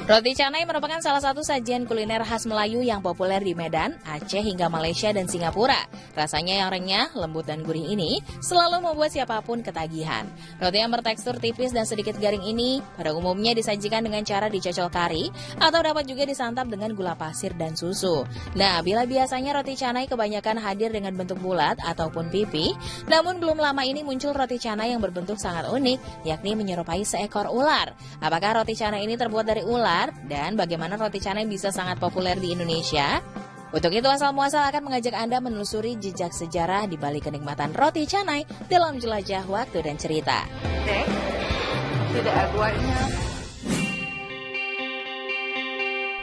Roti canai merupakan salah satu sajian kuliner khas Melayu yang populer di Medan, Aceh hingga Malaysia dan Singapura. Rasanya yang renyah, lembut dan gurih ini selalu membuat siapapun ketagihan. Roti yang bertekstur tipis dan sedikit garing ini pada umumnya disajikan dengan cara dicocol kari atau dapat juga disantap dengan gula pasir dan susu. Nah, bila biasanya roti canai kebanyakan hadir dengan bentuk bulat ataupun pipi, namun belum lama ini muncul roti canai yang berbentuk sangat unik, yakni menyerupai seekor ular. Apakah roti canai ini terbuat dari ular? Dan bagaimana roti canai bisa sangat populer di Indonesia? Untuk itu asal muasal akan mengajak Anda menelusuri jejak sejarah di balik kenikmatan roti canai dalam jelajah waktu dan cerita. Tidak aguanya.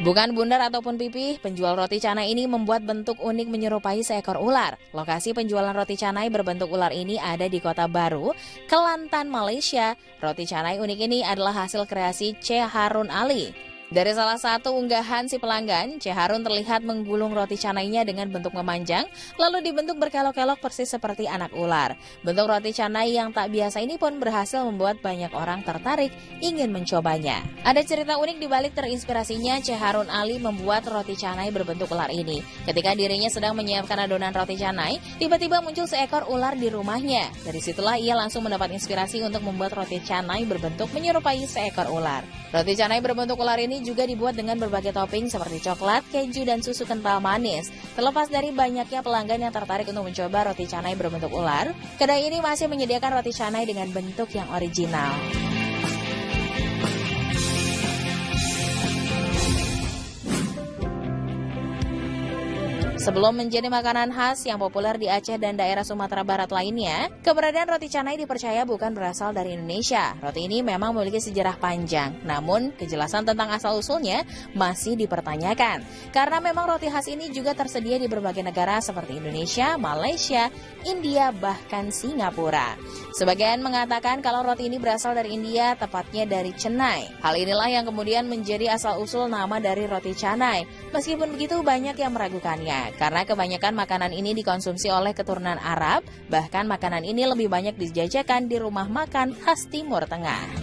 Bukan bundar ataupun pipih, penjual roti canai ini membuat bentuk unik menyerupai seekor ular. Lokasi penjualan roti canai berbentuk ular ini ada di Kota Baru, Kelantan, Malaysia. Roti canai unik ini adalah hasil kreasi C. Harun Ali. Dari salah satu unggahan si pelanggan, C. Harun terlihat menggulung roti canainya dengan bentuk memanjang, lalu dibentuk berkelok-kelok persis seperti anak ular. Bentuk roti canai yang tak biasa ini pun berhasil membuat banyak orang tertarik ingin mencobanya. Ada cerita unik di balik terinspirasinya C. Harun Ali membuat roti canai berbentuk ular ini. Ketika dirinya sedang menyiapkan adonan roti canai, tiba-tiba muncul seekor ular di rumahnya. Dari situlah ia langsung mendapat inspirasi untuk membuat roti canai berbentuk menyerupai seekor ular. Roti canai berbentuk ular ini juga dibuat dengan berbagai topping seperti coklat, keju, dan susu kental manis. Terlepas dari banyaknya pelanggan yang tertarik untuk mencoba roti canai berbentuk ular, kedai ini masih menyediakan roti canai dengan bentuk yang original. Sebelum menjadi makanan khas yang populer di Aceh dan daerah Sumatera Barat lainnya, keberadaan roti canai dipercaya bukan berasal dari Indonesia. Roti ini memang memiliki sejarah panjang, namun kejelasan tentang asal-usulnya masih dipertanyakan. Karena memang roti khas ini juga tersedia di berbagai negara seperti Indonesia, Malaysia, India, bahkan Singapura. Sebagian mengatakan kalau roti ini berasal dari India, tepatnya dari Chennai. Hal inilah yang kemudian menjadi asal-usul nama dari roti canai. Meskipun begitu, banyak yang meragukannya. Karena kebanyakan makanan ini dikonsumsi oleh keturunan Arab, bahkan makanan ini lebih banyak dijajakan di rumah makan khas Timur Tengah.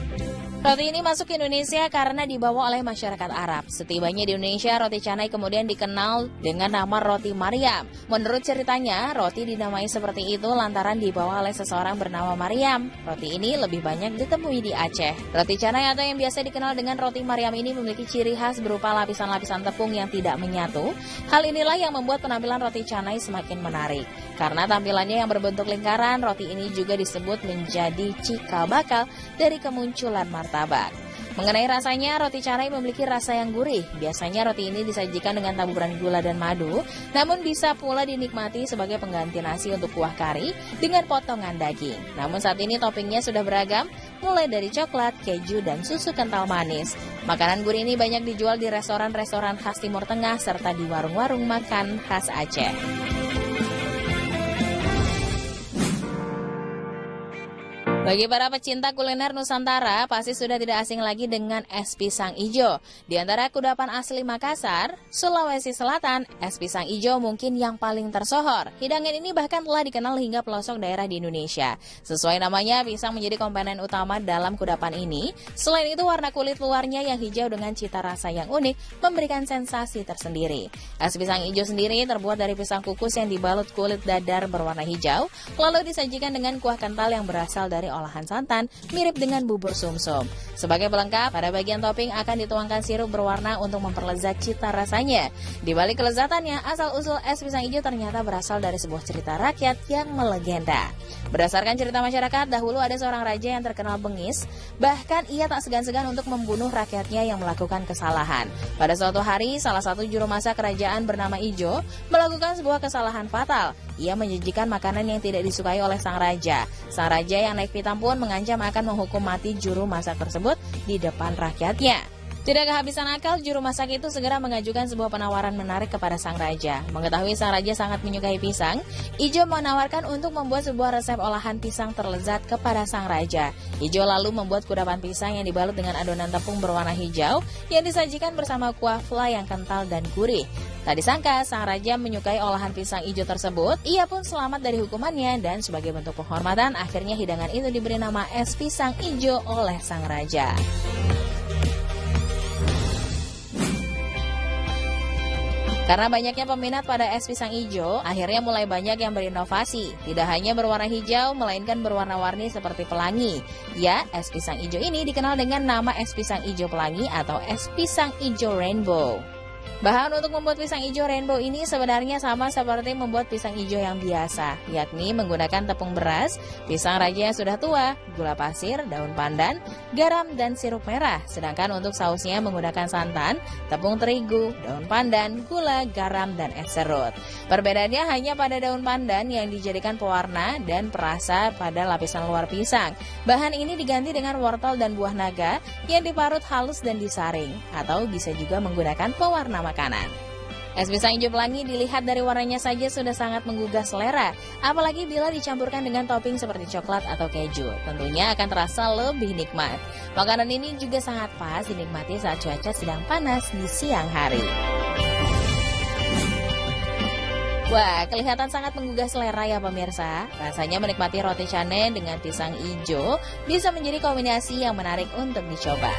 Roti ini masuk ke Indonesia karena dibawa oleh masyarakat Arab. Setibanya di Indonesia, roti canai kemudian dikenal dengan nama roti Maryam. Menurut ceritanya, roti dinamai seperti itu lantaran dibawa oleh seseorang bernama Maryam. Roti ini lebih banyak ditemui di Aceh. Roti canai atau yang biasa dikenal dengan roti Maryam ini memiliki ciri khas berupa lapisan-lapisan tepung yang tidak menyatu. Hal inilah yang membuat penampilan roti canai semakin menarik. Karena tampilannya yang berbentuk lingkaran, roti ini juga disebut menjadi cikal bakal dari kemunculan martabak. Mengenai rasanya, roti canai memiliki rasa yang gurih. Biasanya roti ini disajikan dengan taburan gula dan madu, namun bisa pula dinikmati sebagai pengganti nasi untuk kuah kari dengan potongan daging. Namun saat ini toppingnya sudah beragam, mulai dari coklat, keju, dan susu kental manis. Makanan gurih ini banyak dijual di restoran-restoran khas Timur Tengah serta di warung-warung makan khas Aceh. Bagi para pecinta kuliner Nusantara, pasti sudah tidak asing lagi dengan es pisang ijo. Di antara kudapan asli Makassar, Sulawesi Selatan, es pisang ijo mungkin yang paling tersohor. Hidangan ini bahkan telah dikenal hingga pelosok daerah di Indonesia. Sesuai namanya, pisang menjadi komponen utama dalam kudapan ini. Selain itu, warna kulit luarnya yang hijau dengan cita rasa yang unik memberikan sensasi tersendiri. Es pisang ijo sendiri terbuat dari pisang kukus yang dibalut kulit dadar berwarna hijau, lalu disajikan dengan kuah kental yang berasal dari olahan santan mirip dengan bubur sumsum. Sebagai pelengkap, pada bagian topping akan dituangkan sirup berwarna untuk memperlezat cita rasanya. Di balik kelezatannya, asal-usul es pisang hijau ternyata berasal dari sebuah cerita rakyat yang melegenda. Berdasarkan cerita masyarakat, dahulu ada seorang raja yang terkenal bengis, bahkan ia tak segan-segan untuk membunuh rakyatnya yang melakukan kesalahan. Pada suatu hari, salah satu juru masak kerajaan bernama Ijo melakukan sebuah kesalahan fatal. Ia menyajikan makanan yang tidak disukai oleh sang raja. Sang raja yang naik pitam pun mengancam akan menghukum mati juru masak tersebut di depan rakyatnya. Tidak kehabisan akal, juru masak itu segera mengajukan sebuah penawaran menarik kepada sang raja. Mengetahui sang raja sangat menyukai pisang, Ijo menawarkan untuk membuat sebuah resep olahan pisang terlezat kepada sang raja. Ijo lalu membuat kudapan pisang yang dibalut dengan adonan tepung berwarna hijau yang disajikan bersama kuah fla yang kental dan gurih. Tak disangka, sang raja menyukai olahan pisang ijo tersebut. Ia pun selamat dari hukumannya dan sebagai bentuk penghormatan, akhirnya hidangan itu diberi nama es pisang ijo oleh sang raja. Karena banyaknya peminat pada es pisang hijau, akhirnya mulai banyak yang berinovasi. Tidak hanya berwarna hijau, melainkan berwarna-warni seperti pelangi. Ya, es pisang hijau ini dikenal dengan nama es pisang hijau pelangi atau es pisang hijau rainbow. Bahan untuk membuat pisang hijau rainbow ini sebenarnya sama seperti membuat pisang hijau yang biasa, yakni menggunakan tepung beras, pisang raja yang sudah tua, gula pasir, daun pandan, garam, dan sirup merah. Sedangkan untuk sausnya menggunakan santan, tepung terigu, daun pandan, gula, garam, dan es serut. Perbedaannya hanya pada daun pandan yang dijadikan pewarna dan perasa pada lapisan luar pisang. Bahan ini diganti dengan wortel dan buah naga yang diparut halus dan disaring, atau bisa juga menggunakan pewarna makanan. Es pisang hijau pelangi dilihat dari warnanya saja sudah sangat menggugah selera, apalagi bila dicampurkan dengan topping seperti coklat atau keju. Tentunya akan terasa lebih nikmat. Makanan ini juga sangat pas dinikmati saat cuaca sedang panas di siang hari. Wah, kelihatan sangat menggugah selera ya pemirsa. Rasanya menikmati roti canai dengan pisang hijau bisa menjadi kombinasi yang menarik untuk dicoba.